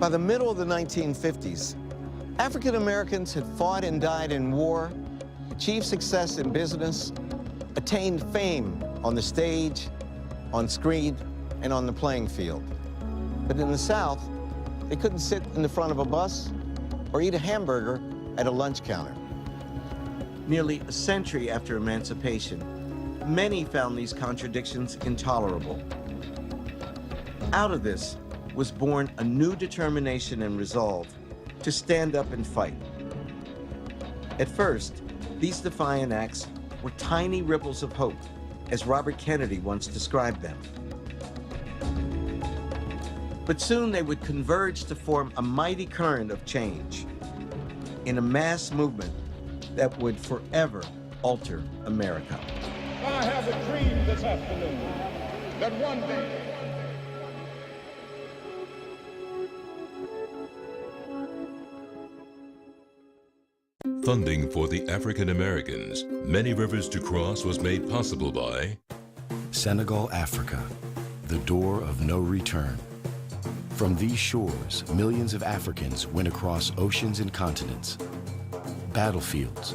By the middle of the 1950s, African Americans had fought and died in war, achieved success in business, attained fame on the stage, on screen, and on the playing field. But in the South, they couldn't sit in the front of a bus or eat a hamburger at a lunch counter. Nearly a century after emancipation, many found these contradictions intolerable. Out of this was born a new determination and resolve to stand up and fight. At first, these defiant acts were tiny ripples of hope, as Robert Kennedy once described them. But soon they would converge to form a mighty current of change in a mass movement that would forever alter America. I have a dream this afternoon that one day Funding for the African Americans, Many Rivers to Cross was made possible by Senegal, Africa, the door of no return. From these shores, millions of Africans went across oceans and continents, battlefields,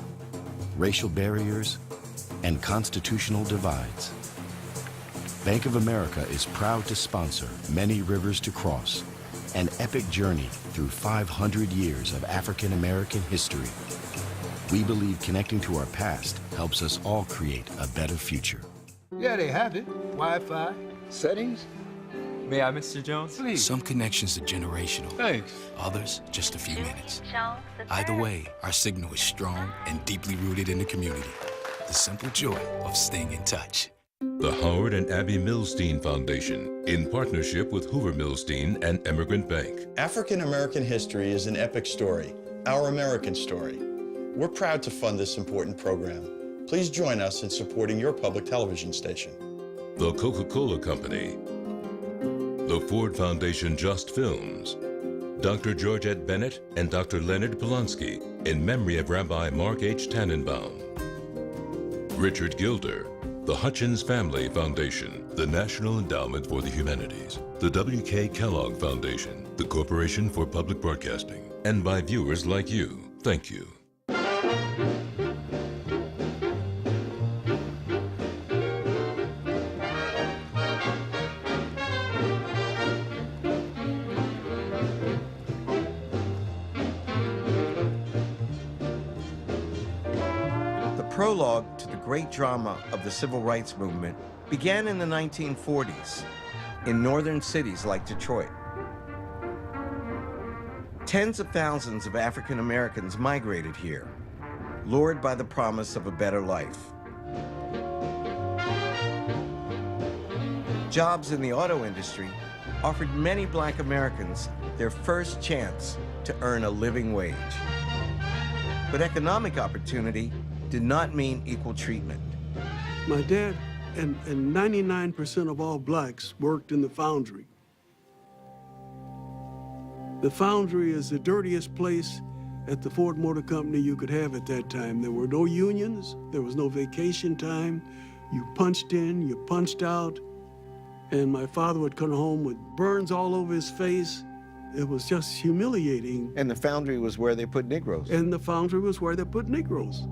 racial barriers, and constitutional divides. Bank of America is proud to sponsor Many Rivers to Cross, an epic journey through 500 years of African American history. We believe connecting to our past helps us all create a better future. Yeah, they have it. Wi-Fi, settings. May I, Mr. Jones? Please. Some connections are generational. Thanks. Others, just a few minutes. Either way, our signal is strong and deeply rooted in the community. The simple joy of staying in touch. the Howard and Abby Milstein Foundation, in partnership with Hoover Milstein and Emigrant Bank. African American history is an epic story, our American story. We're proud to fund this important program. Please join us in supporting your public television station. The Coca-Cola Company, the Ford Foundation Just Films, Dr. Georgette Bennett and Dr. Leonard Polanski, in memory of Rabbi Mark H. Tannenbaum. Richard Gilder, the Hutchins Family Foundation, the National Endowment for the Humanities, the W.K. Kellogg Foundation, the Corporation for Public Broadcasting, and by viewers like you, thank you. The prologue to the great drama of the civil rights movement began in the 1940s in northern cities like Detroit. Tens of thousands of African Americans migrated here, lured by the promise of a better life. Jobs in the auto industry offered many Black Americans their first chance to earn a living wage. But economic opportunity did not mean equal treatment. My dad and 99% of all blacks worked in the foundry. The foundry is the dirtiest place at the Ford Motor Company you could have at that time. There were no unions, there was no vacation time. You punched in, you punched out, and my father would come home with burns all over his face. It was just humiliating. And the foundry was where they put Negroes. And the foundry was where they put Negroes.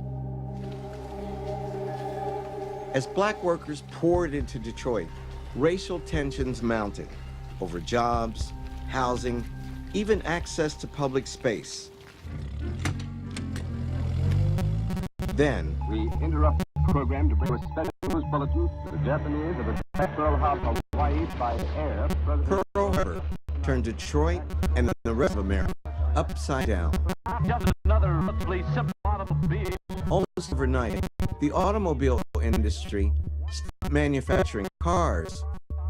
As Black workers poured into Detroit, racial tensions mounted over jobs, housing, even access to public space. Then, We interrupt the program to bring a special news bulletin to the Japanese of attack Pearl Harbor, Hawaii by air. Pearl Harbor turned Detroit and the rest of America upside down. Just another relatively simple automobile. Almost overnight, the automobile industry stopped manufacturing cars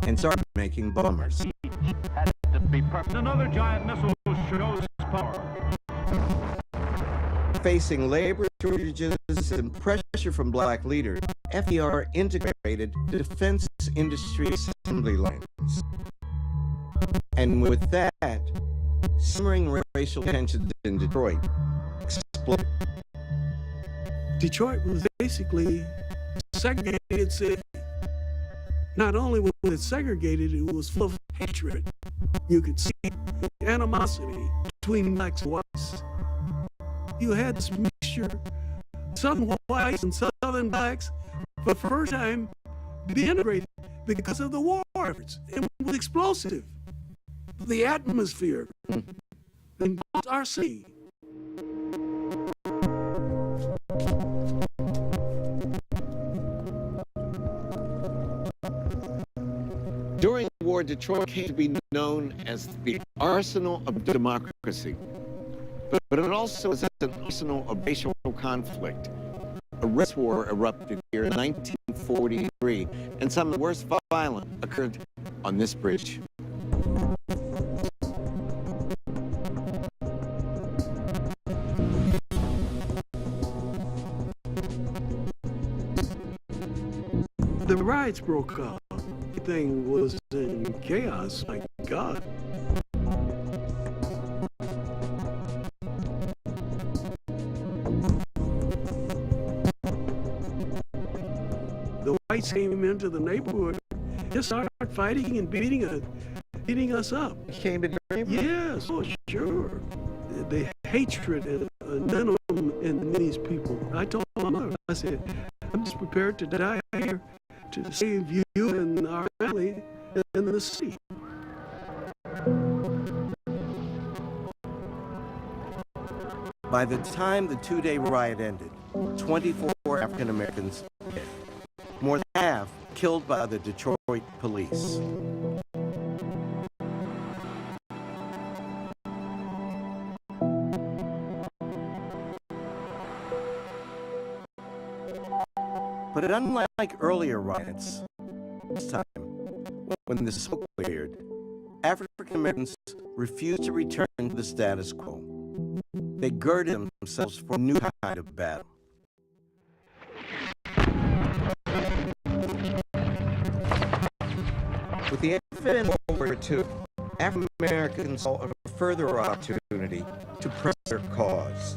and started making bombers. Had to be perfect. Another giant missile shows power. Facing labor shortages and pressure from Black leaders, FDR integrated the defense industry assembly lines. And with that, simmering racial tensions in Detroit exploded. Detroit was basically a segregated city. Not only was it segregated, it was full of hatred. You could see animosity between blacks and whites. You had this mixture, southern whites and southern blacks, for the first time, be integrated because of the war efforts. It was explosive. The atmosphere engulfed our city. During the war, Detroit came to be known as the arsenal of democracy. But it also is an arsenal of racial conflict. A race war erupted here in 1943, and some of the worst violence occurred on this bridge. The riots broke out. Everything was in chaos, my God. The whites came into the neighborhood, just started fighting and beating us up. Came in your neighborhood? Yes, oh sure. The hatred and venom in these people. I told my mother, I said, I'm just prepared to die here to save you and our family in the city. By the time the two-day riot ended, 24 African Americans dead, more than half killed by the Detroit police. But unlike earlier riots, this time, when the smoke cleared, African Americans refused to return to the status quo. They girded themselves for a new kind of battle. With the advent of World War II, African Americans saw a further opportunity to press their cause.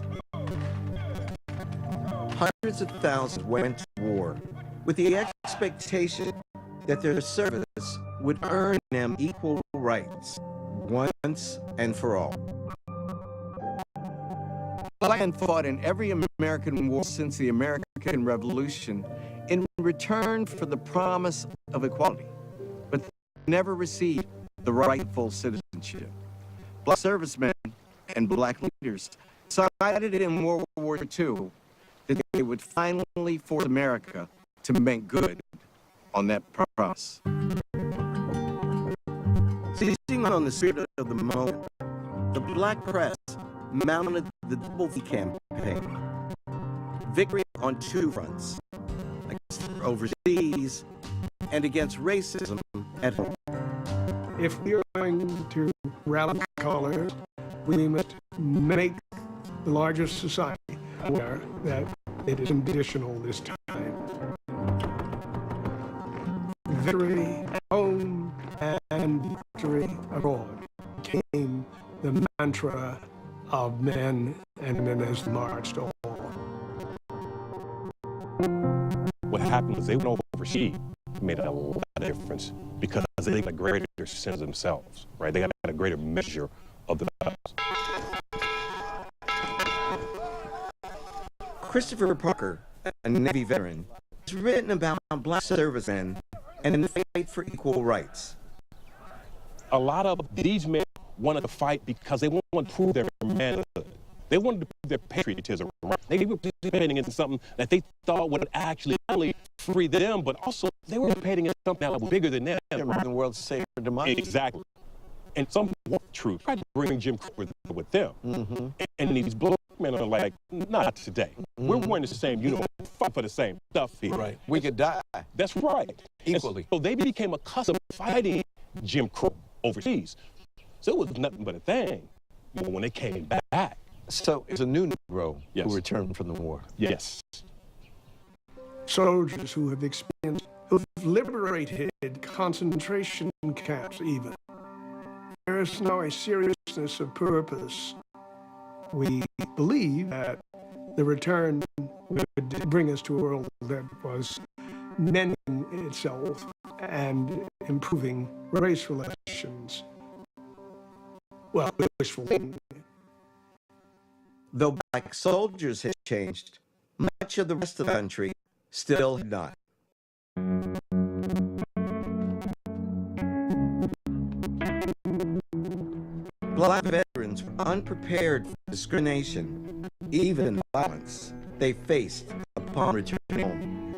Hundreds of thousands went to war with the expectation that their service would earn them equal rights once and for all. Black men fought in every American war since the American Revolution in return for the promise of equality, but never received the rightful citizenship. Black servicemen and black leaders decided in World War II that they would finally force America to make good on that promise. Seizing on the spirit of the moment, the black press mounted the Double V campaign. Victory on two fronts, against overseas and against racism at home. If we are going to rally colors, we must make the larger society aware that it is conditional this time. Victory at home and victory abroad became the mantra of men and women as they marched on. What happened was they went overseas, made a lot of difference because they got a greater sense of themselves, right? They got a greater measure of themselves. Christopher Parker, a Navy veteran, has written about black servicemen and the fight for equal rights. A lot of these men wanted to fight because they wanted to prove their manhood. They wanted to prove their patriotism. Right? They were participating in something that they thought would actually not only free them, but also they were participating in something that was bigger than them. Right? The world's safer democracy. Exactly. And some want truth. Tried to bring Jim Crow with them. Mm-hmm. And these black men are like, not today. Mm-hmm. We're wearing the same uniform, fight for the same stuff here. Right. We could die. That's right. Equally. So they became accustomed to fighting Jim Crow overseas. So it was nothing but a thing when they came back. So it's a new Negro yes. who returned from the war. Yes. Soldiers who have experienced, who have liberated concentration camps even. There is now a seriousness of purpose. We believe that the return would bring us to a world that was mending itself and improving race relations. Well, wishful thinking. Though black soldiers had changed, much of the rest of the country still had not. Black veterans were unprepared for discrimination, even violence they faced upon returning home.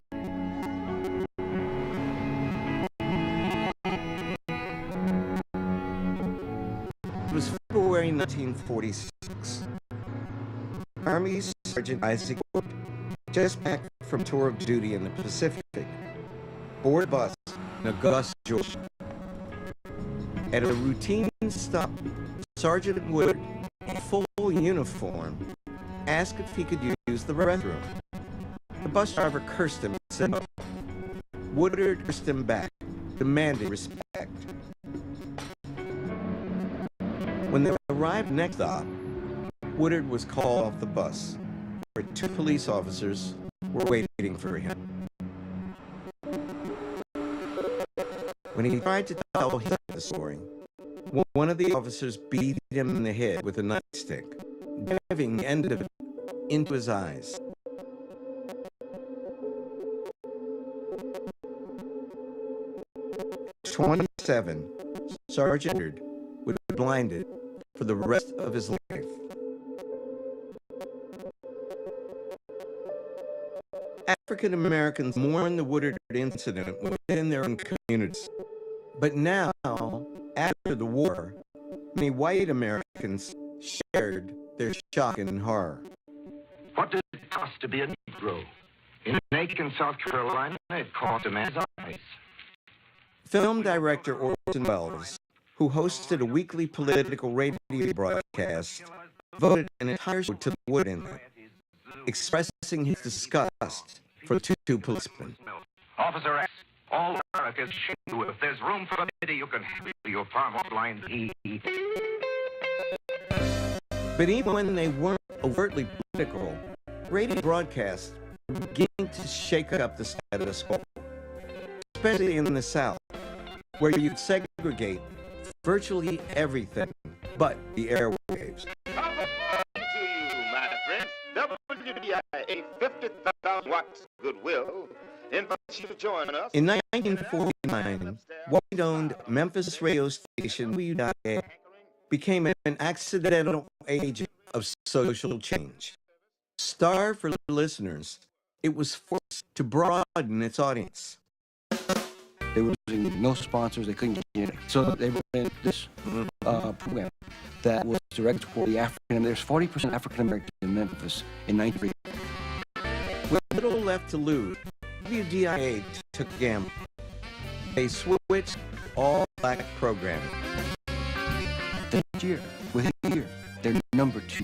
It was February 1946. Army Sergeant Isaac Wood, just back from tour of duty in the Pacific, boarded a bus in Augusta, Georgia. At a routine stop, Sergeant Wood, in full uniform, asked if he could use the restroom. The bus driver cursed him and said no. Woodard cursed him back, demanding respect. When they arrived next stop, Woodard was called off the bus, where 2 police officers were waiting for him. When he tried to tell his story, one of the officers beat him in the head with a nightstick, driving the end of it into his eyes. At 27, Sergeant Woodard would be blinded for the rest of his life. African Americans mourned the Woodard incident within their own communities. But now, after the war, many white Americans shared their shock and horror. What did it cost to be a Negro? In Macon, South Carolina, it cost a man's eyes. Film director Orson Welles, who hosted a weekly political radio broadcast, voted an entire show to the Wood incident, expressing his disgust for 2 policemen. Officer X, all America is ashamed. If there's room for committee, you can have your far more blind than he. But even when they weren't overtly political, radio broadcasts were beginning to shake up the status quo, especially in the South, where you'd segregate virtually everything but the airwaves. WDIA 50,000 watts goodwill invites you to join us. In 1949, white-owned Memphis radio station WDIA became an accidental agent of social change. Starved for listeners, it was forced to broaden its audience. They were using no sponsors, they couldn't get it. So they ran this program that was directed toward the African. There's 40% African American in Memphis in 1940. With little left to lose, WDIA took a gamble. They switched all black programming. This year, within a year, they're number 2.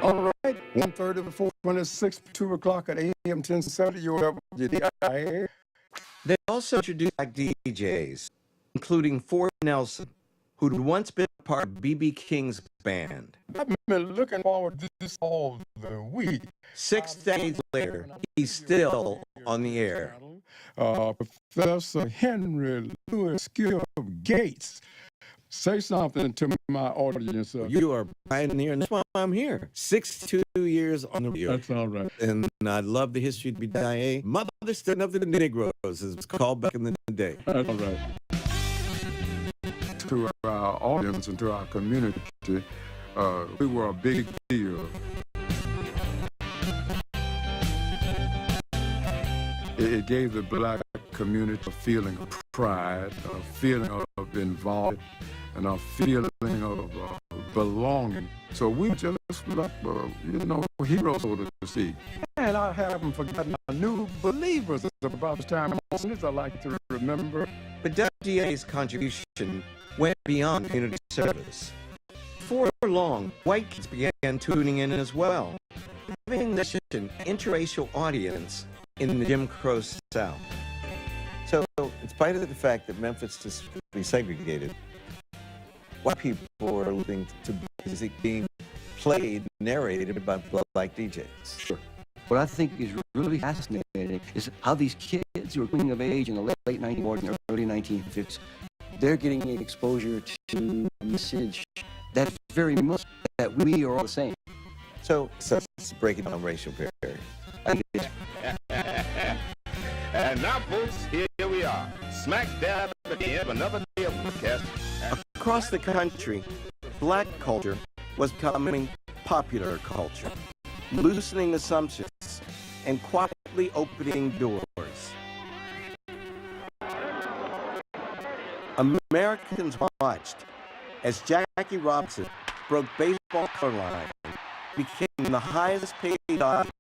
All right, 1/3 of the 426, 2 o'clock at AM 1070, you're WDIA. They also introduced black DJs, including Ford Nelson, who'd once been part of B.B. King's band. I've been looking forward to this all the week. 6 decades later, he's still on the air. Professor Henry Louis Gibb Gates, say something to my audience. You are a pioneer, and that's why I'm here. 62 years on the radio. That's all right. And I love the history of WDIA. Mother stood up to the Negroes, as it was called back in the day. That's all right. To our audience and to our community, we were a big deal. It gave the black community a feeling of pride, a feeling of involvement, and a feeling of belonging. So we just like, heroes, so to speak. And I haven't forgotten our new believers about the time. I like to remember. But WDIA's contribution went beyond community service. Before long, white kids began tuning in as well, having this an interracial audience in the Jim Crow South. So, in spite of the fact that Memphis is segregated, white people are listening to music being played, narrated by black DJs. Sure. What I think is really fascinating is how these kids who are coming of age in the late 1940s and early 1950s, they're getting exposure to a message that's very much that we are all the same. So let's break it down racial barriers. And now, folks, here we are, smack dab at the end of another day of broadcast. Across the country, black culture was becoming popular culture, loosening assumptions and quietly opening doors. Americans watched as Jackie Robinson broke baseball color line, became the highest paid audience.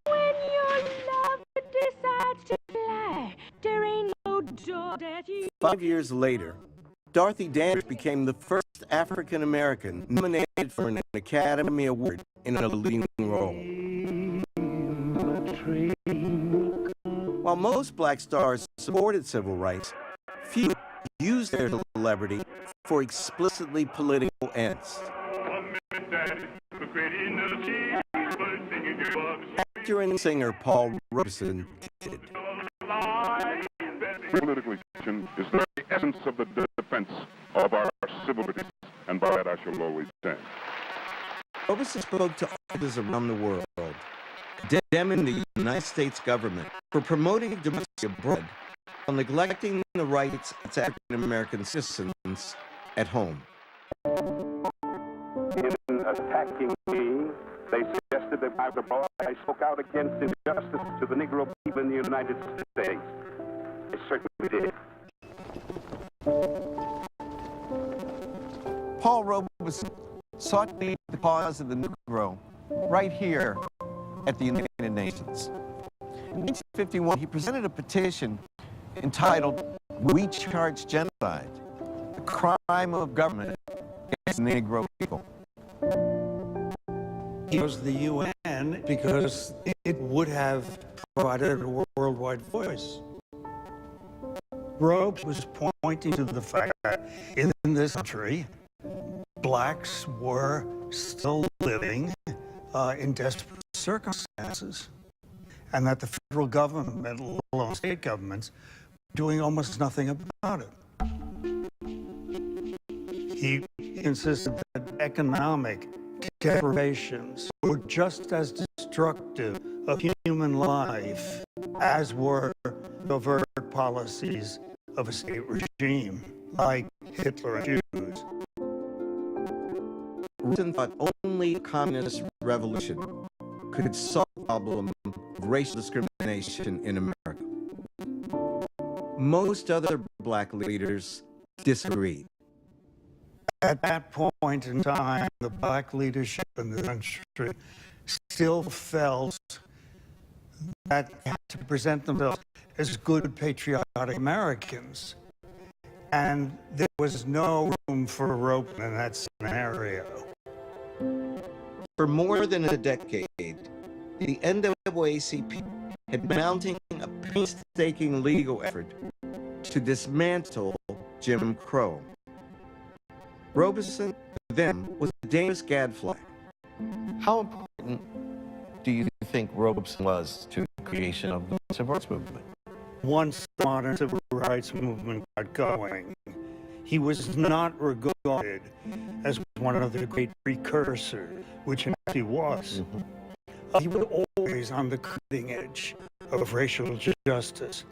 When your love decides to fly, there ain't no door that you... 5 years later, Dorothy Dandridge became the first African American nominated for an Academy Award in a leading role. While most black stars supported civil rights, few used their celebrity for explicitly political ends. Actor and singer Paul Robeson did. Political action is the essence of the defense of our civil liberties, and by that I shall always stand. Robeson spoke to artists around the world, condemning the United States government for promoting democracy abroad while neglecting the rights of African American citizens at home. In attacking me, they suggested that I spoke out against injustice to the Negro people in the United States. I certainly did. Paul Robeson sought to lead the cause of the Negro right here at the United Nations. In 1951, he presented a petition entitled "We Charge Genocide, the Crime of Government Against the Negro People." He chose the UN because it would have provided a worldwide voice. Robes was pointing to the fact that in this country, blacks were still living in desperate circumstances, and that the federal government, let alone state governments, doing almost nothing about it. He insisted that economic deprivations were just as destructive of human life as were the overt policies of a state regime like Hitler and Jews. Robeson thought only a communist revolution could solve the problem of racial discrimination in America. Most other black leaders disagreed. At that point in time, the black leadership in the country still felt that they had to present themselves as good patriotic Americans. And there was no room for Robeson in that scenario. For more than a decade, the NAACP had been mounting a painstaking legal effort to dismantle Jim Crow. Robeson, to them, was a dangerous gadfly. How important do you think Robeson was to the creation of the civil rights movement? Once the modern civil rights movement got going, he was not regarded as one of the great precursors, which in fact he was. He was always on the cutting edge of racial justice.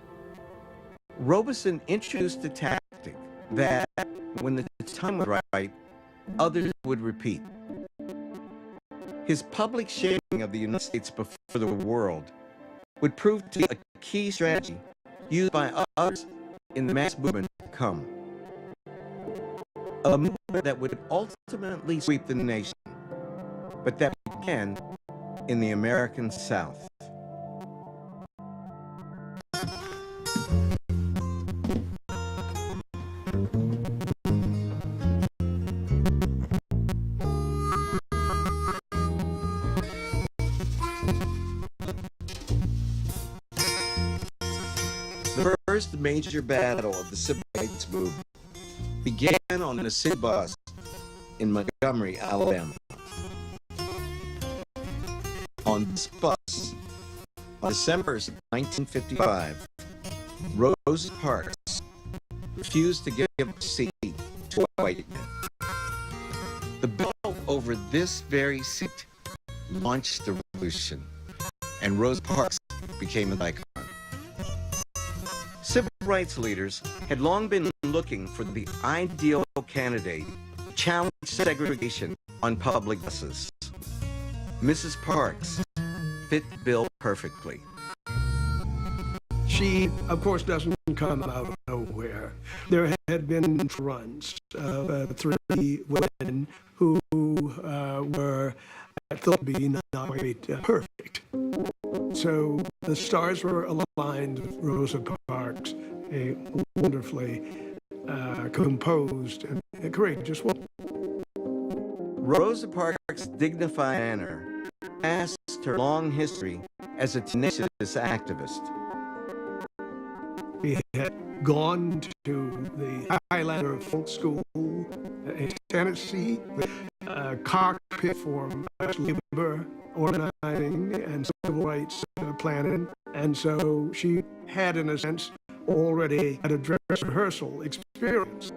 Robeson introduced a tactic that, when the time was right, others would repeat. His public shaming of the United States before the world would prove to be a key strategy used by others in the mass movement to come. A movement that would ultimately sweep the nation, but that began in the American South. The first major battle of the civil rights movement began on a city bus in Montgomery, Alabama. On this bus, on December 1955, Rosa Parks refused to give a seat to a white man. The battle over this very seat launched the revolution, and Rosa Parks became an icon. Civil rights leaders had long been looking for the ideal candidate to challenge segregation on public buses. Mrs. Parks fit the bill perfectly. She, of course, doesn't come out of nowhere. There had been runs of 3 women who were thought to be not quite perfect. So the stars were aligned with Rosa Parks, a wonderfully composed and courageous woman. Rosa Parks' dignified manner masked her long history as a tenacious activist. She had gone to the Highlander Folk School in Tennessee, the cockpit for much labor organizing and civil rights planning, and so she had, in a sense, already had a dress rehearsal experience.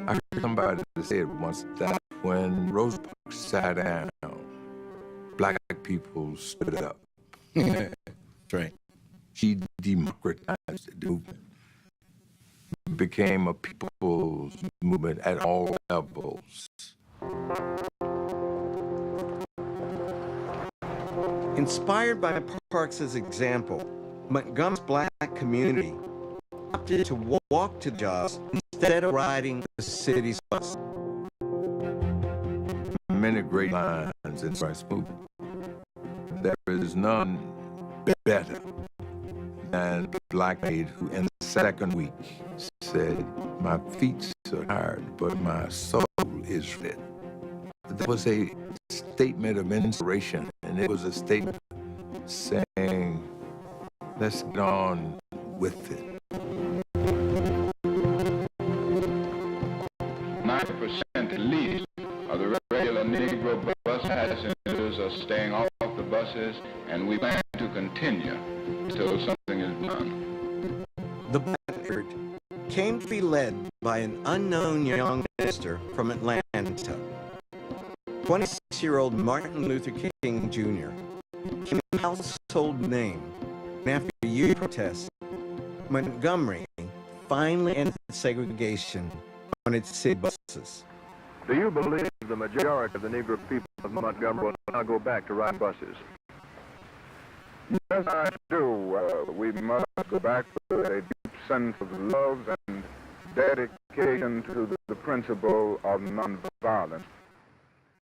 I heard somebody say it once that when Rosa Parks sat down, black people stood up. That's right. She democratized the movement. It became a people's movement at all levels. Inspired by Parks's example, Montgomery's black community opted to walk to jobs instead of riding the city's bus. Many great lines in the rights movement. There is none better than the black maid who in the second week said, "My feet are tired, but my soul is fit." That was a statement of inspiration, and it was a statement saying, let's get on with it. 90% at least of the regular Negro bus passengers are staying off the buses, and we plan to continue until something is done. The black effort came to be led by an unknown young minister from Atlanta. 26-year-old Martin Luther King Jr. became a household name, and after a year of protests, Montgomery finally ended segregation on its city buses. Do you believe the majority of the Negro people of Montgomery will now go back to ride buses? Yes, I do. We must go back with a deep sense of love and dedication to the principle of nonviolence.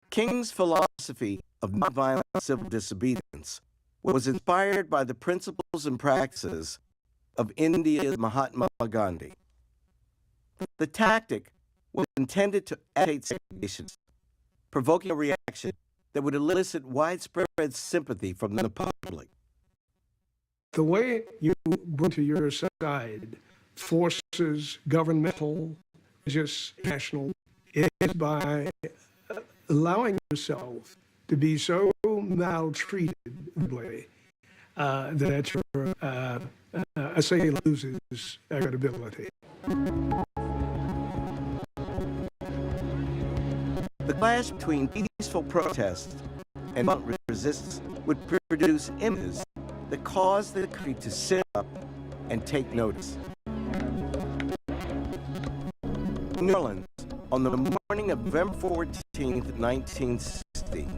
King's philosophy of nonviolent civil disobedience was inspired by the principles and practices of India's Mahatma Gandhi. The tactic was intended to agitate segregation, provoking a reaction that would elicit widespread sympathy from the public. The way you bring to your side forces, governmental, just national, is by allowing yourself to be so maltreated that your assailant loses credibility. The clash between peaceful protest and violent resistance would produce images that caused the country to sit up and take notice. In New Orleans, on the morning of November 14th, 1960,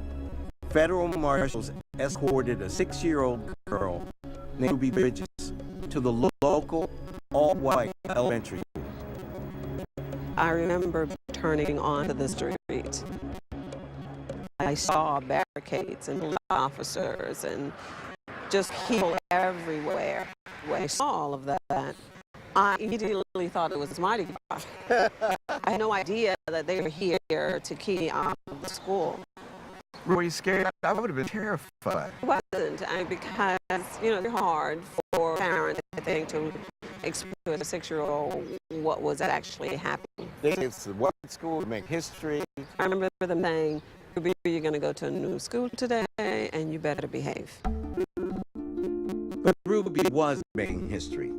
federal marshals escorted a 6-year-old girl named Ruby Bridges to the local all-white elementary. I remember turning onto the street. I saw barricades and officers and just people everywhere. When I saw all of that, I immediately thought it was Mighty God. I had no idea that they were here to keep me out of the school. Were you scared? I would have been terrified. It wasn't, because, it's hard for parents, I think, to explain to a 6-year-old what was actually happening. It's the white school to make history. I remember them saying, you're going to go to a new school today, and then you better behave. But Ruby was making history.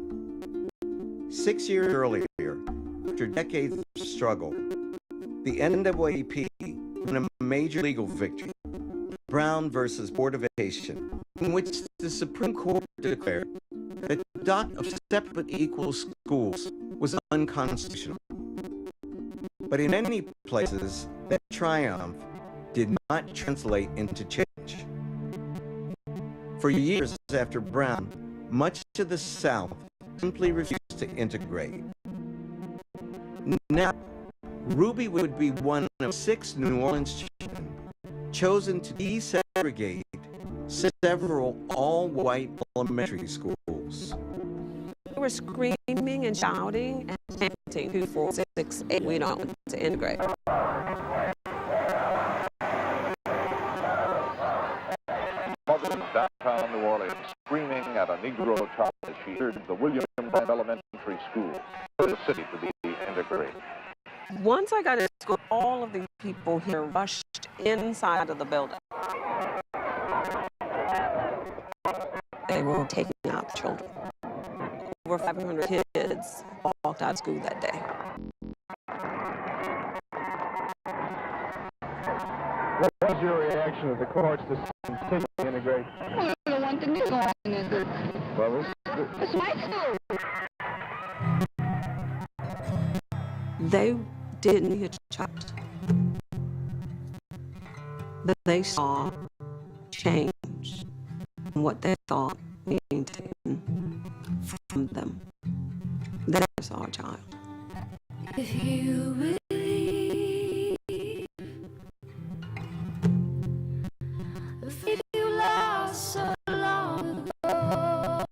6 years earlier, after decades of struggle, the NAACP won a major legal victory, Brown versus Board of Education, in which the Supreme Court declared that the doctrine of separate but equal schools was unconstitutional. But in many places, that triumph did not translate into change. For years after Brown, much of the South simply refused to integrate. Now, Ruby would be one of 6 New Orleans children chosen to desegregate several all-white elementary schools. They were screaming and shouting and chanting 2, 4, 6, 8. We don't want to integrate. Downtown New Orleans, screaming at a Negro child as she entered the William Brown Elementary School for the city to be integrated. Once I got into school, all of the people here rushed inside of the building. They were taking out the children. Over 500 kids walked out of school that day. What was your reaction of the courts to continue to integrate? Well, I don't want the Negro in it. Well, It's my school. They didn't get chopped. But they saw change in what they thought being taken from them. They saw a child. If you believe, if you lost so long ago,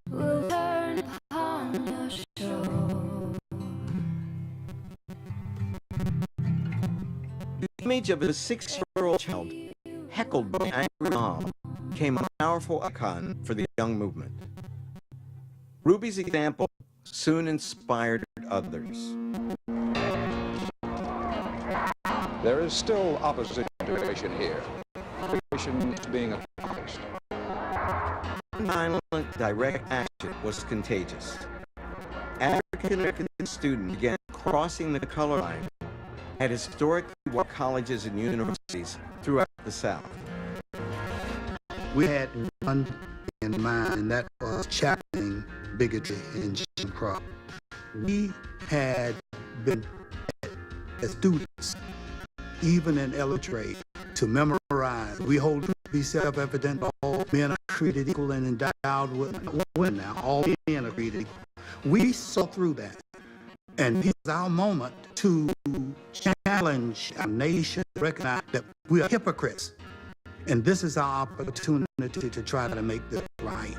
will turn upon your shore. The image of a 6-year-old child heckled by an angry mom became a powerful icon for the young movement. Ruby's example soon inspired others. There is still opposition to integration here. Integration is being accomplished. Nonviolent direct action was contagious. African American students began crossing the color line at historically white colleges and universities throughout the South. We had one in mind, and that was championing bigotry and Jim Crow. We had been, as students, even in elementary, to memorize. We hold to be self-evident. All men are created equal and endowed with women. Now, all men are created equal. We saw through that. And it's our moment to challenge our nation, recognize that we are hypocrites. And this is our opportunity to try to make this right.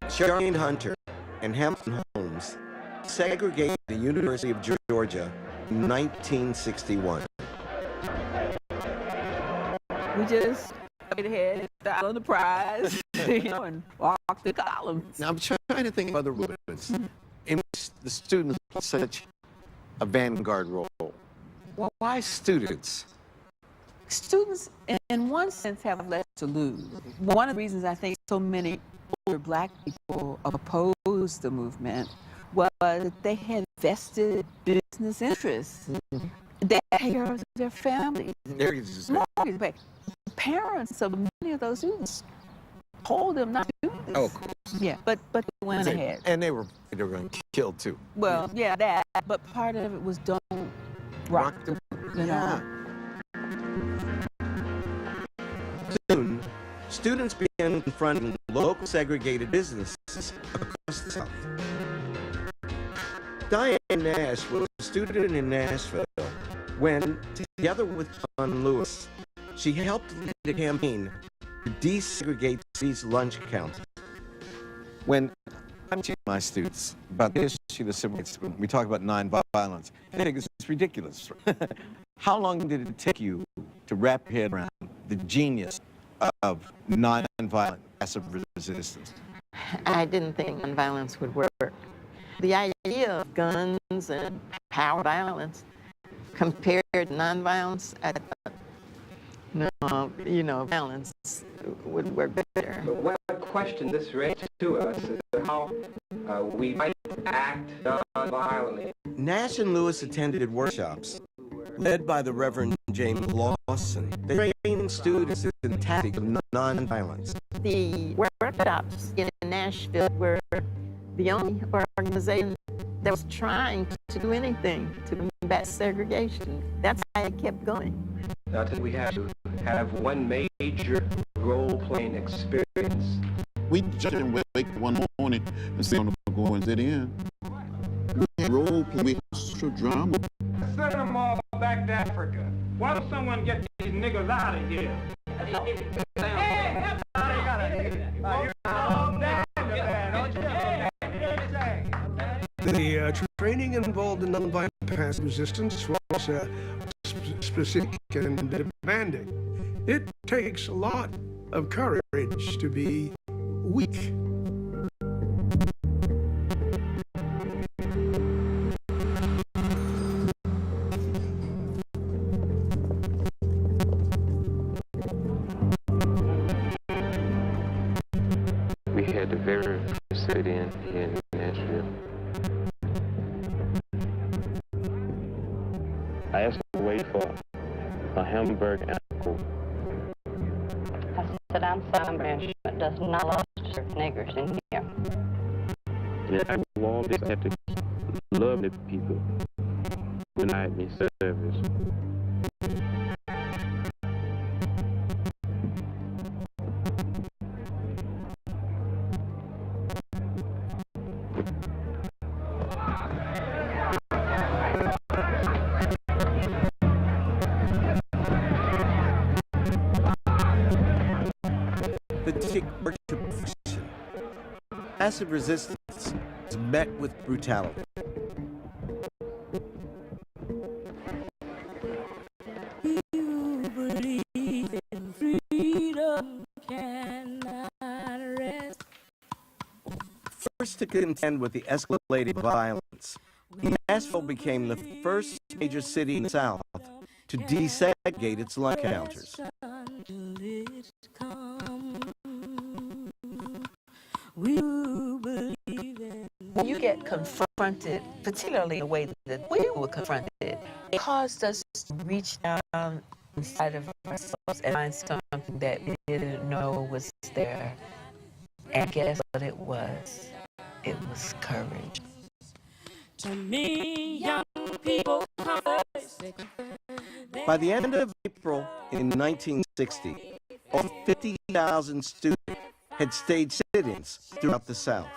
Charlene Hunter and Hamilton Holmes segregated the University of Georgia in 1961. We just went ahead and on the prize, and walked the columns. Now I'm trying to think of other movements in which the students play such a vanguard role. Well, why students? Students, in one sense, have less to lose. One of the reasons I think so many older black people opposed the movement was that they had vested business interests. They had care of their families. Mortgage pay. Parents of many of those students told them not to do this. Oh, of course. Yeah, but they went ahead. And they were going to kill too. Well, yeah, that. But part of it was don't rock the, you know. Soon, students began confronting local segregated businesses across the South. Diane Nash was a student in Nashville when, together with John Lewis, she helped lead a campaign to desegregate these lunch counters. When I'm teaching my students about the issue of the civil rights movement, we talk about nonviolence, and I think it's ridiculous. How long did it take you to wrap your head around the genius of nonviolent passive resistance? I didn't think nonviolence would work. The idea of guns and power violence compared to nonviolence, violence would work better. But what question this raises to us is how we might act nonviolently. Nash and Lewis attended workshops led by the Reverend James Lawson. They trained students in the tactics of nonviolence. The workshops in Nashville were the only organization that was trying to do anything to combat segregation. That's why it kept going. Now, we have to have one major role-playing experience. We just didn't wake one morning and say, I'm going to go and sit in. We had role-play, social drama. Send them all back to Africa. Why don't someone get these niggas out of here? The training involved in nonviolent past resistance was specific and demanding. It takes a lot of courage to be weak. We had the very sit in Nashville. I asked him to wait for a hamburger and a Coke. I said, I'm sorry, it does not love serve niggers in here. And I want this to have to love the people denied me service. Passive resistance is met with brutality. You believe in freedom cannot rest. First to contend with the escalating violence, Nashville became the first major city in the South to desegregate its line counters. When you get confronted, particularly the way that we were confronted, it caused us to reach down inside of ourselves and find something that we didn't know was there. And guess what it was? It was courage. To me, young people come first. By the end of April in 1960, over 50,000 students had staged sit-ins throughout the South.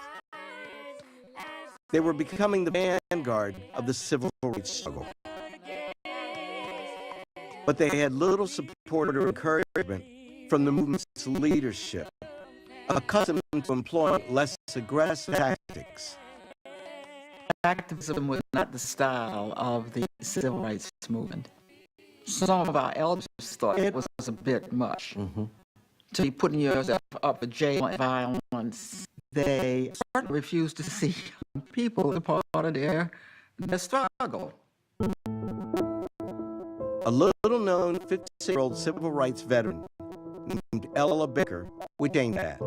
They were becoming the vanguard of the civil rights struggle. But they had little support or encouragement from the movement's leadership, accustomed to employing less aggressive tactics. Activism was not the style of the civil rights movement. Some of our elders thought it was a bit much. To be putting yourself up for jail and violence, they certainly refused to see people as a part of their struggle. A little-known 56-year-old civil rights veteran named Ella Baker would change that.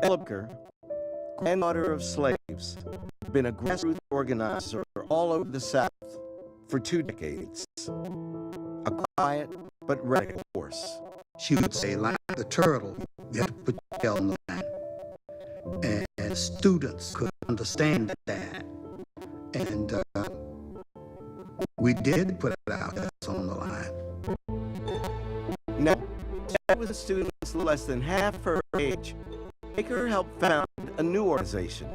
Ella Baker, granddaughter of slaves, had been a grassroots organizer all over the South for 2 decades. A quiet but radical force. She would say, like the turtle, you have to put your tail on the line. And students could understand that. And we did put our tails on the line. Now, with students less than half her age, Baker helped found a new organization,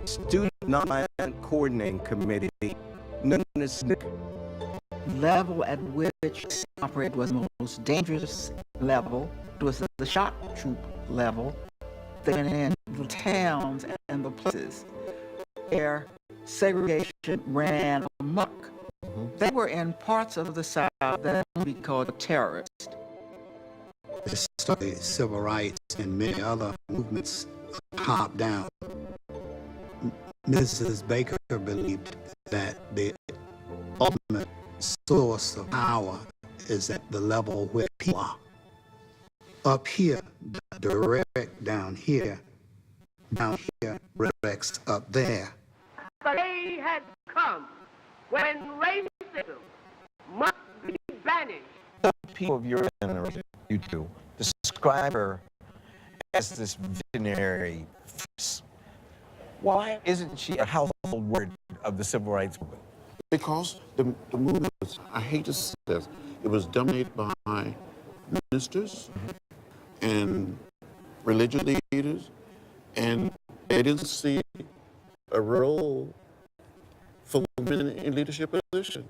Student Nonviolent Coordinating Committee, known as SNCC. Level at which operate was the most dangerous level. It was the shock troop level. Then in the towns and the places where segregation ran amok. They were in parts of the South that would be called terrorists. They started civil rights and many other movements top down. Mrs. Baker believed that the ultimate source of power is at the level where people are. Up here, direct down here, directs up there. The day has come when racism must be banished. Some people of your generation, you two, describe her as this visionary force. Why isn't she a household word of the civil rights movement? Because the movement was, I hate to say this, it was dominated by ministers and religious leaders, and they didn't see a role for women in leadership position.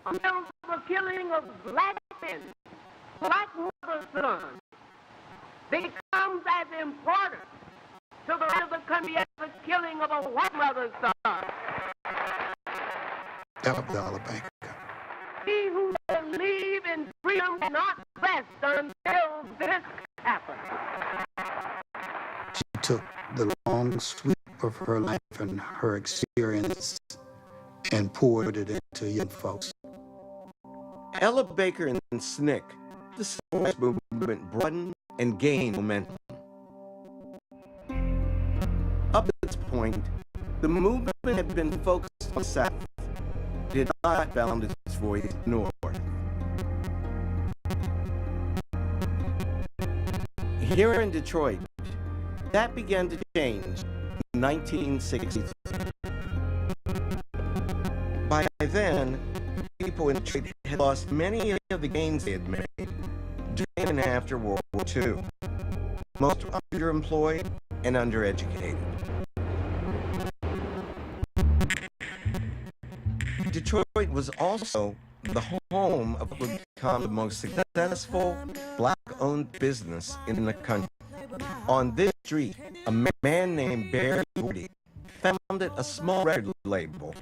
Among the killing of black men, black mother's sons, becomes as important to the rest of the country as the killing of a white mother's son. Dollar Banker. He who believes in freedom cannot rest until this happens. She took the long sweep of her life and her experience and poured it into young folks. Ella Baker and SNCC, the civil rights movement broadened and gained momentum. Up to this point, the movement had been focused on the South. It had not found its voice north. Here in Detroit, that began to change in 1963. By then, people in Detroit had lost many of the gains they had made during and after World War II. Most were underemployed and undereducated. Detroit was also the home of what would become the most successful black-owned business in the country. On this street, a man named Berry Gordy founded a small record label,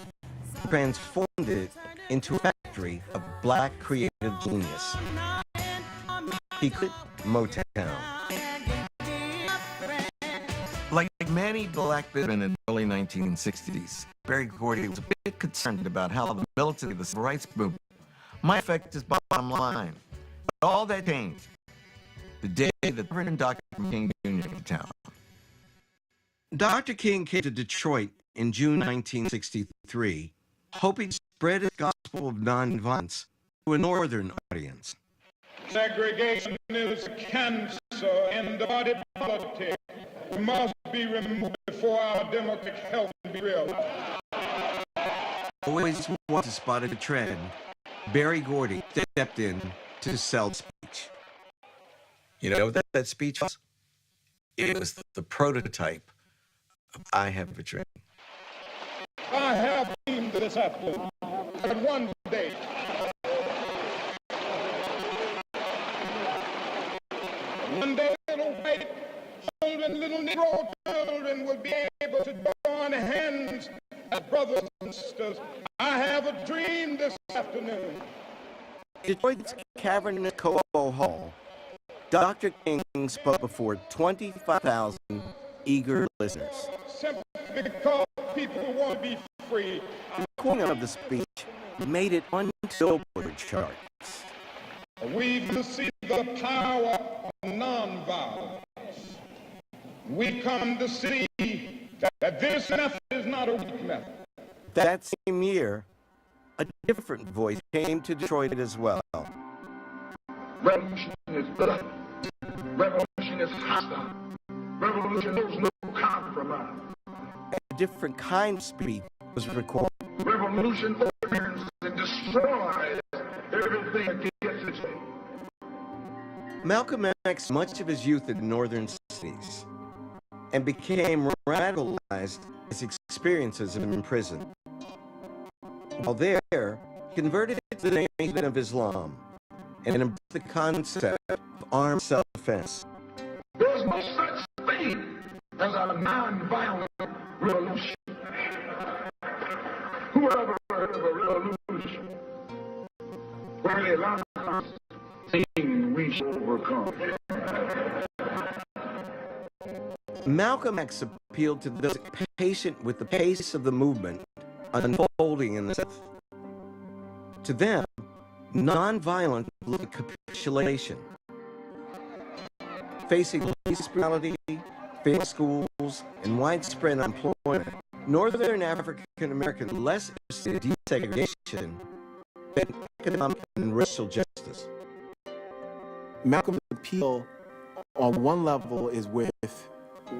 transformed it into a factory of black creative genius. He quit Motown. Like many black businessmen in the early 1960s, Berry Gordy was a bit concerned about how the militancy of the civil rights movement might affect his bottom line. But all that changed the day that Reverend Dr. King Jr. came to town. Dr. King came to Detroit in June 1963, hoping to spread his gospel of nonviolence to a northern audience. Segregation is a cancer in the body politic. It must be removed before our democratic health can be realized. Always want to spot a trend, Berry Gordy stepped in to sell speech. You know what that speech was? It was the prototype of I Have a Dream. I have dreamed this afternoon that one day little white children, little Negro children will be able to join hands as brothers and sisters. I have a dream this afternoon. Detroit's cavernous Cobo Hall, Dr. King spoke before 25,000 eager listeners. Simply because people want to be free. The recording of the speech made it on Billboard charts. We can see the power of nonviolence. We come to see that this method is not a weak method. That same year, a different voice came to Detroit as well. Revolution is blood. Revolution is hostile. Revolution knows no compromise. A different kind of speech was recorded. Revolution overturns and destroys everything that gets its way. Malcolm X spent much of his youth in northern cities and became radicalized his experiences in prison. While there, he converted to the Nation of Islam and embraced the concept of armed self-defense. There's no such thing as a non-violent revolution. Whoever heard of a revolution where the last thing we shall overcome? Malcolm X appealed to those patient with the pace of the movement unfolding in the South. To them, nonviolent was a capitulation. Facing police brutality, failing schools, and widespread unemployment, Northern African Americans less interested in desegregation than economic and racial justice. Malcolm's appeal on one level is with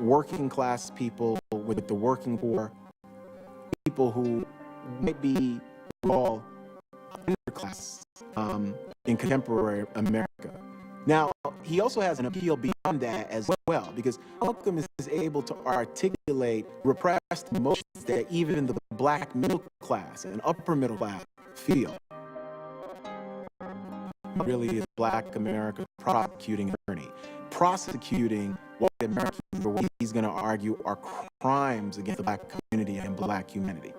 working class people, with the working poor, people who might be called underclass in contemporary America. Now, he also has an appeal beyond that as well, because Malcolm is able to articulate repressed emotions that even the black middle class and upper middle class feel. Really is Black America prosecuting attorney, prosecuting white Americans for what he's going to argue are crimes against the black community and black humanity.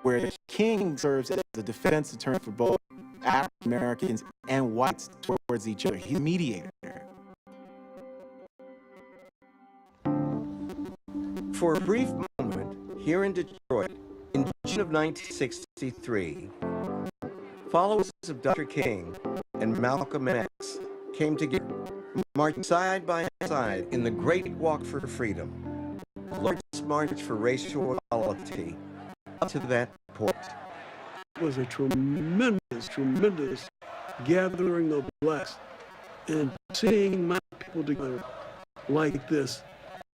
Where King serves as a defense attorney for both African Americans and whites towards each other. He's a mediator. For a brief moment, here in Detroit, in June of 1963, followers of Dr. King and Malcolm X came together, marching side by side in the Great Walk for Freedom, the largest march for racial equality up to that point. It was a tremendous gathering of blacks, and seeing my people together like this,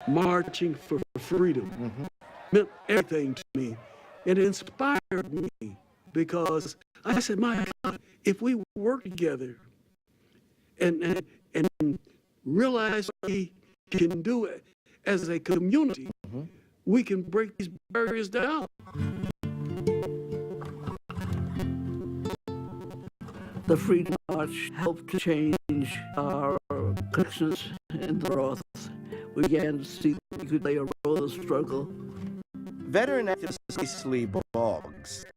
marching for freedom, meant everything to me. It inspired me because I said, my God, if we work together and realize we can do it as a community, we can break these barriers down. The Freedom March helped to change our connections in the North. We began to see that we could play a role in the struggle. Veteran activist Lee Boggs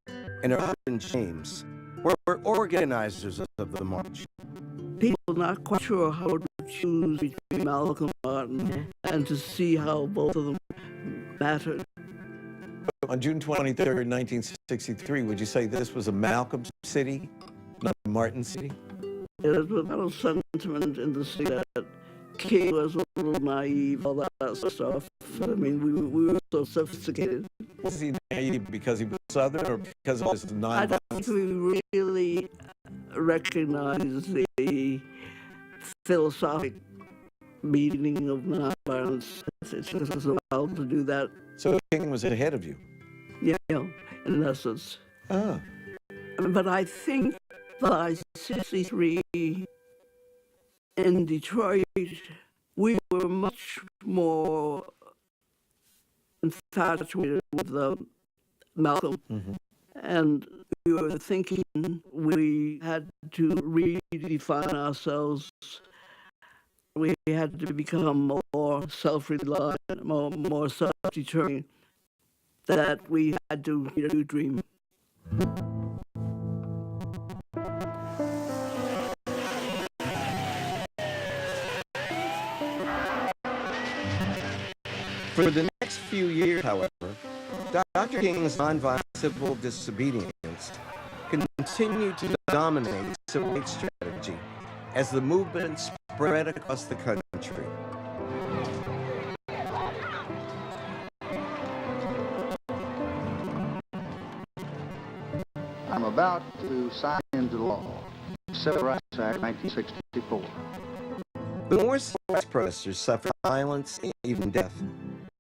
and Robin James were organizers of the march. People were not quite sure how to choose between Malcolm and Martin and to see how both of them mattered. On June 23rd, 1963, would you say this was a Malcolm city, not a Martin city? There was a lot of sentiment in the city that King was a little naive, all that stuff. I mean, we were so sophisticated. Was he naive because he was Southern or because of his nonviolence? I don't think we really recognize the philosophic meaning of nonviolence. It took us a while to do that. So King was ahead of you? Yeah, in essence. Ah. But I think by 63 in Detroit, we were much more infatuated with Malcolm. And we were thinking we had to redefine ourselves. We had to become more self-reliant, more self-determined, that we had to dream. For the next few years, however, Dr. King's nonviolent civil disobedience continued to dominate the civil rights strategy as the movement spread across the country. I'm about to sign into law the Civil Rights Act 1964. The more civil rights protesters suffered violence and even death,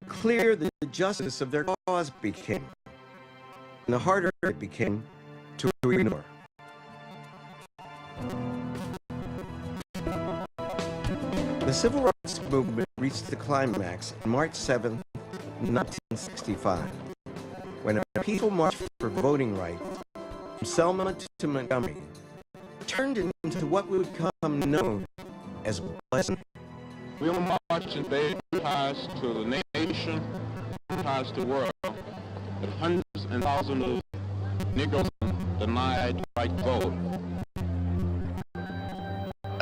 clear the justice of their cause became, and the harder it became to ignore. The civil rights movement reached the climax on March 7, 1965, when a peaceful march for voting rights from Selma to Montgomery turned into what would become known as Pleasant. We'll march and pay ties to the nation, ties to the world, that hundreds and thousands of Negroes denied the right to vote.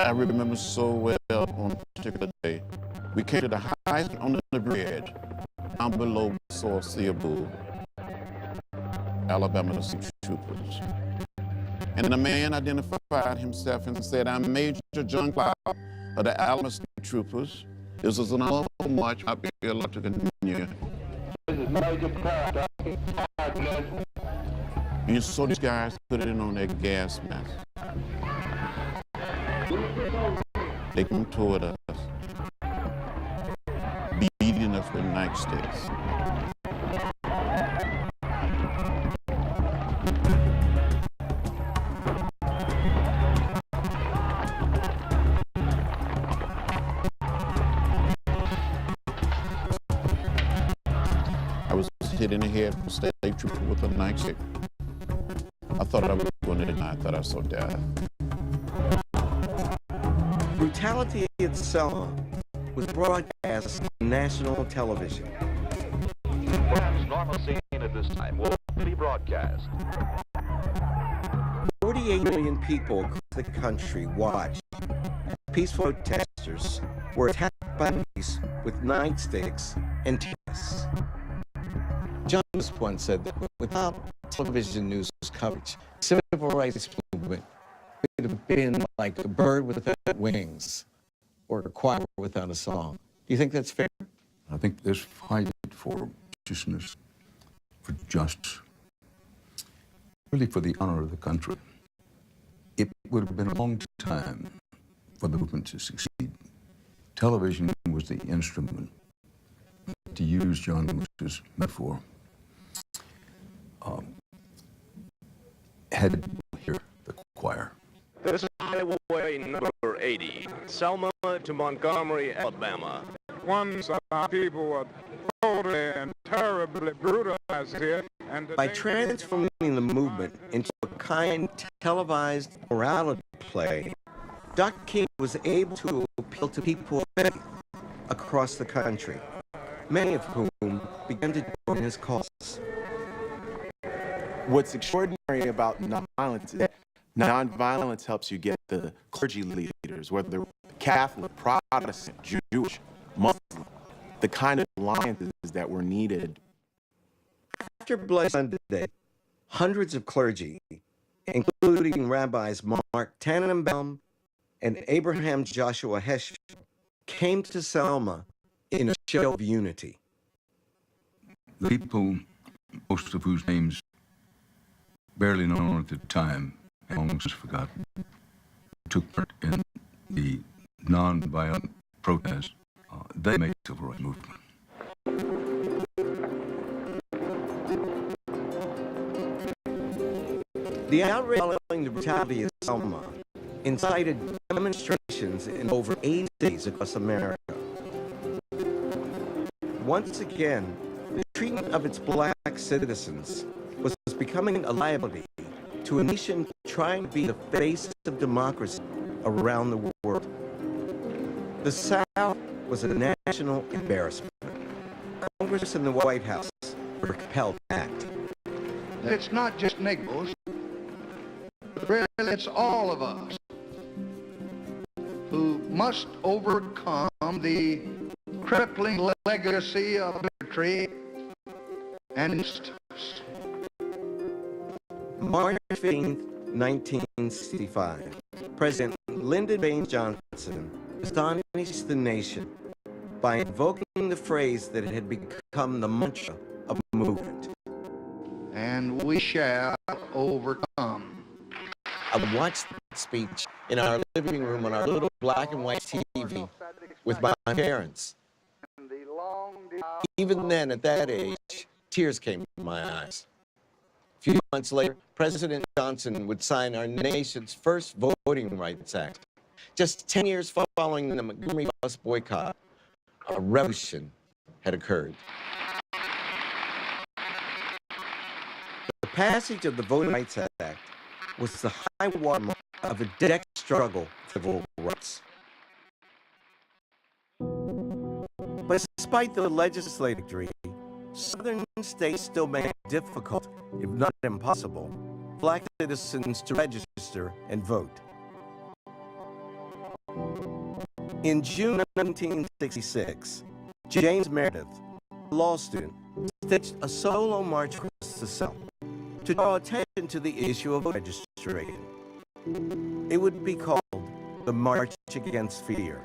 I remember so well on a particular day. We came to the highest on the bridge. Down below, we saw a sea of blue. Alabama troopers. And the man identified himself and said, "I'm Major John Cloud of the Alabama Troopers. This is an honorable march. I'll be allowed to continue." This is Major Cloud. You saw these guys put it in on their gas mask. They come toward us, beating us with nightsticks. I was hit in the head with a state trooper with a nightstick. I thought I was going to die. I thought I saw death. Brutality at Selma was broadcast on national television. Perhaps normal scene at this time will be broadcast. 48 million people across the country watched as peaceful protesters were attacked by police with nightsticks and tear gas. Jones once said that without television news coverage, the civil rights movement would have been like a bird without wings or a choir without a song. Do you think that's fair? I think this fight for righteousness, for justice, really for the honor of the country, it would have been a long time for the movement to succeed. Television was the instrument, to use John Lewis's metaphor. Had to hear the choir. This is Highway number 80, Selma to Montgomery, Alabama. Once our people were totally and terribly brutalized here. And By transforming the movement into a kind televised morality play, Dr. King was able to appeal to people of faith across the country, many of whom began to join his cause. What's extraordinary about nonviolence is nonviolence helps you get the clergy leaders, whether they're Catholic, Protestant, Jewish, Muslim, the kind of alliances that were needed. After Bloody Sunday, hundreds of clergy, including rabbis Mark Tannenbaum and Abraham Joshua Hesch, came to Selma in a show of unity. The people, most of whose names barely known at the time, and long since forgotten, took part in the non-violent protest, they made the civil rights movement. The outrage following the brutality of Selma incited demonstrations in over 80 cities across America. Once again, the treatment of its black citizens was becoming a liability to a nation trying to be the face of democracy around the world. The South was a national embarrassment. Congress and the White House were compelled to act. It's not just Negroes, really it's all of us who must overcome the crippling legacy of bigotry and injustice. March 15, 1965, President Lyndon Baines Johnson astonished the nation by invoking the phrase that had become the mantra of the movement. And we shall overcome. I watched that speech in our living room on our little black and white TV with my parents. Even then, at that age, tears came to my eyes. A few months later, President Johnson would sign our nation's first Voting Rights Act. Just 10 years following the Montgomery bus boycott, a revolution had occurred. The passage of the Voting Rights Act was the high watermark of a decade struggle for civil rights. But despite the legislative victory, Southern states still made it difficult, if not impossible, for black citizens to register and vote. In June 1966, James Meredith, a law student, staged a solo march across the South to draw attention to the issue of registration. It would be called the March Against Fear.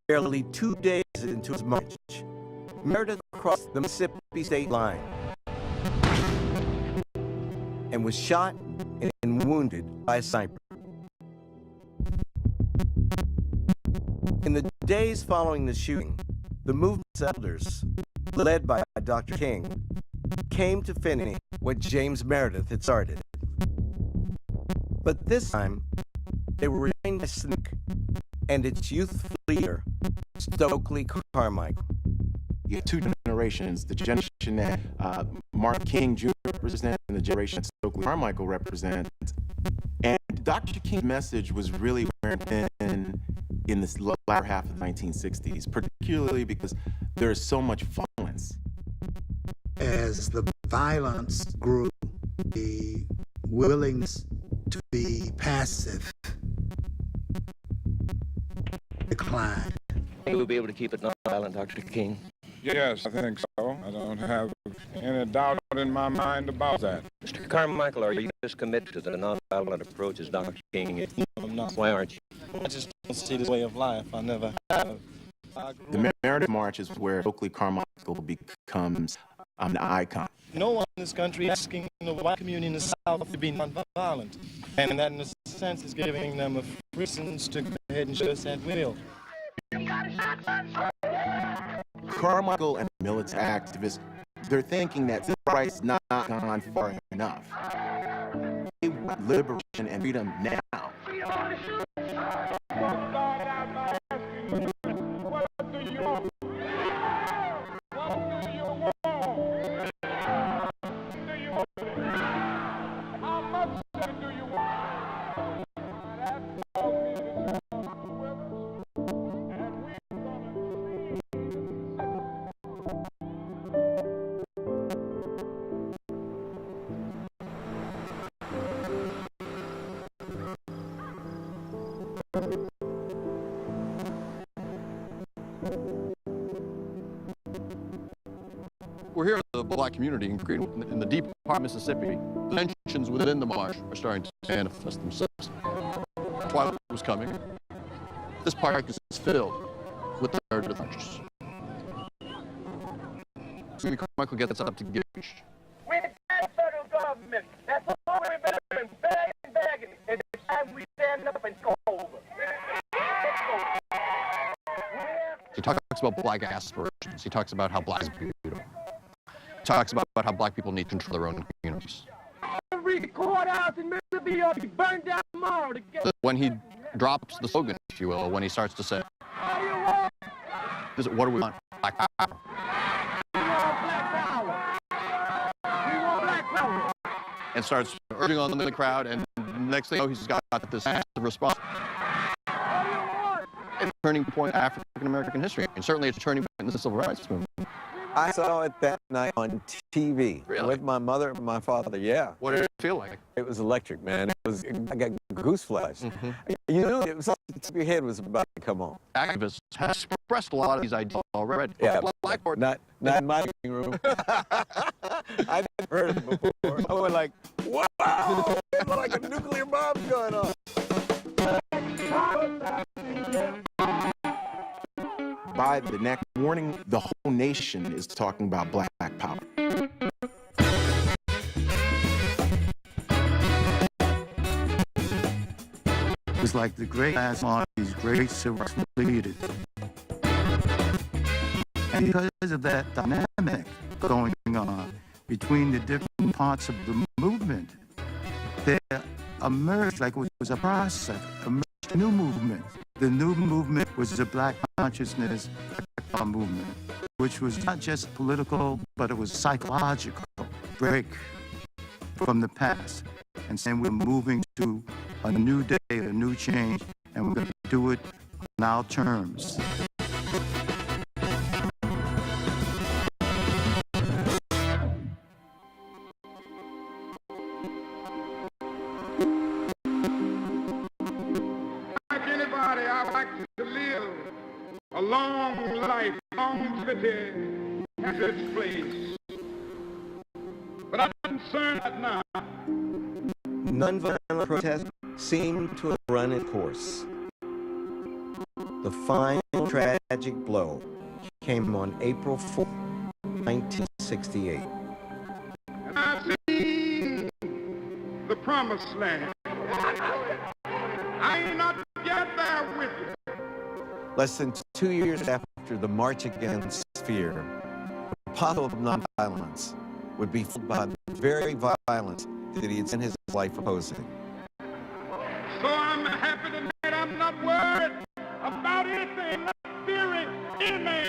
Barely 2 days into his march, Meredith crossed the Mississippi state line and was shot and wounded by a sniper. In the days following the shooting, the movement's elders, led by Dr. King, came to finish what James Meredith had started. But this time, they were joined by SNCC and its youth leader, Stokely Carmichael. You have two generations, the generation that Martin King Jr. represents and the generation that Stokely Carmichael represents. And Dr. King's message was really wearing in this latter half of the 1960s, particularly because there is so much violence. As the violence grew, the willingness to be passive declined. You will be able to keep it nonviolent, Dr. King? Yes, I think so. I don't have any doubt in my mind about that. Mr. Carmichael, are you as committed to the nonviolent approach as Dr. King is? No, I'm not. Why aren't you? I just don't see this way of life. I never have. The Meredith March is where Stokely Carmichael becomes an icon. No one in this country asking the white community in the South to be nonviolent. And that, in a sense, is giving them a reasons to go ahead and shoot us at will. Carmichael and militant activists, they're thinking that civil rights has not gone far enough. They want liberation and freedom now. We're here in the black community in the deep part of Mississippi. The tensions within the march are starting to manifest themselves. Twilight was coming. This park is filled with the Meredith marchers. So Carmichael gets up to give. We the federal government. That's all we've been begging. And it's time we stand up and go over. He talks about black aspirations. He talks about how black is beautiful. He talks about how black people need to control their own communities. Every courthouse in Mississippi ought to be burned down tomorrow to get... When he drops the slogan, if you will, when he starts to say, what do we want? Black power. We want black power. We want black power. And starts urging on the crowd, and next thing you know, he's got this massive response. It's a turning point in African-American history, and certainly it's a turning point in the civil rights movement. I saw it that night on TV with my mother and my father. Yeah. What did it feel like? It was electric, man. I got goose flash. You know, it was like the tip of your head was about to come on. Activists have expressed a lot of these ideas already. Yeah, Blackboard. not in my living room. I've never heard of it before. I was like, wow, it's like a nuclear bomb going on. By the next morning, the whole nation is talking about black power. It's like the great last on these great civil rights leaders. And because of that dynamic going on between the different parts of the movement, there emerged, like it was a process, emerged a new movement. The new movement was the Black consciousness movement, which was not just political, but it was psychological break from the past. And saying we're moving to a new day, a new change, and we're going to do it on our terms. long life, longevity has its place. But I'm concerned that now. Nonviolent protest seemed to have run its course. The final tragic blow came on April 4, 1968. And I've seen the promised land. I ain't not yet there with you. Less than 2 years after the March Against Fear, the apostle of nonviolence would be followed by the very violence that he had spent his life opposing. So I'm happy tonight. I'm not worried about anything, not fearing any man.